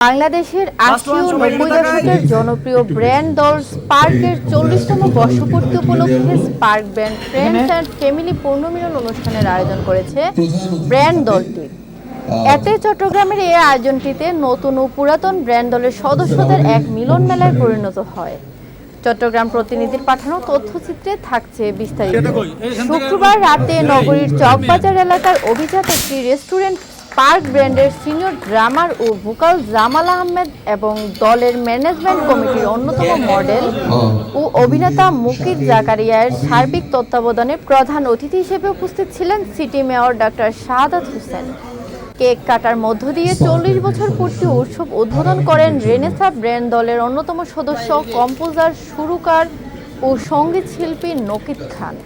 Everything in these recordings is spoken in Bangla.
বাংলাদেশের ৮০ ও ৯০ দশকের জনপ্রিয় ব্র্যান্ড দল স্পার্কের ৪০তম বর্ষপূর্তি উপলক্ষে Spark brand friends and family পুনর্মিলন অনুষ্ঠানের আয়োজন করেছে ব্র্যান্ড দলটি। এতে চট্টগ্রামের এই আয়োজনটিতে নতুন ও পুরাতন ব্র্যান্ড দলের সদস্যদের এক মিলন মেলায় পরিণত হয়। চট্টগ্রাম প্রতিনিধির পাঠানো তথ্যচিত্রে থাকছে বিস্তারিত। শুক্রবার রাতে নগরীর চকবাজার এলাকার অভিজাত একটি রেস্টুরেন্ট স্পার্ক ব্র্যান্ডের সিনিয়র ড্রামার ও ভোকাল জামাল আহমেদ এবং দলের ম্যানেজমেন্ট কমিটির অন্যতম মডেল ও অভিনেতা মুকির জাকারিয়ার সার্বিক তত্ত্বাবধানে প্রধান অতিথি হিসেবে উপস্থিত ছিলেন city mayor doctor Shahadat Hossain. Cake কাটার মধ্য দিয়ে ৪০ বছর পূর্তি উৎসব উদ্বোধন করেন রেনেসা ব্র্যান্ড দলের অন্যতম সদস্য, কম্পোজার, সুরকার ও সঙ্গীত শিল্পী নকিব খান।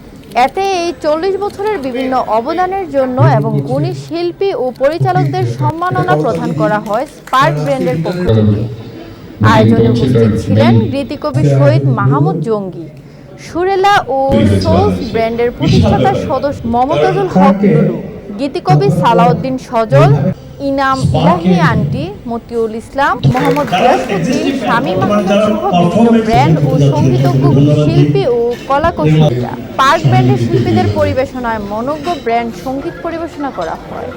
এতে এই ৪০ বছরের বিভিন্ন অবদানের জন্য এবং গুণী শিল্পী ও পরিচালকদের সম্মাননা প্রদান করা হয় স্পার্ক ব্র্যান্ডের পক্ষ থেকে। আয়োজনে উপস্থিত ছিলেন গীতিকবি শহীদ মাহমুদ জঙ্গি, সুরেলা ও সোলস ব্র্যান্ডের প্রতিষ্ঠাতা সদস্য মমতাজুল হক লুলু, গীতিকবি সালাউদ্দিন সজল, ইনাম ইলাহি আন্টি, মতিউল ইসলাম, মোহাম্মদ গিয়াসউদ্দিন, শামীম আহমেদ সহ বিভিন্ন ব্র্যান্ড ও সঙ্গীতজ্ঞ, শিল্পী ও কলাকুশলীরা। স্পার্ক ব্র্যান্ডের শিল্পীদের পরিবেশনায় মনোজ্ঞ ব্র্যান্ড সঙ্গীত পরিবেশনা করা হয়।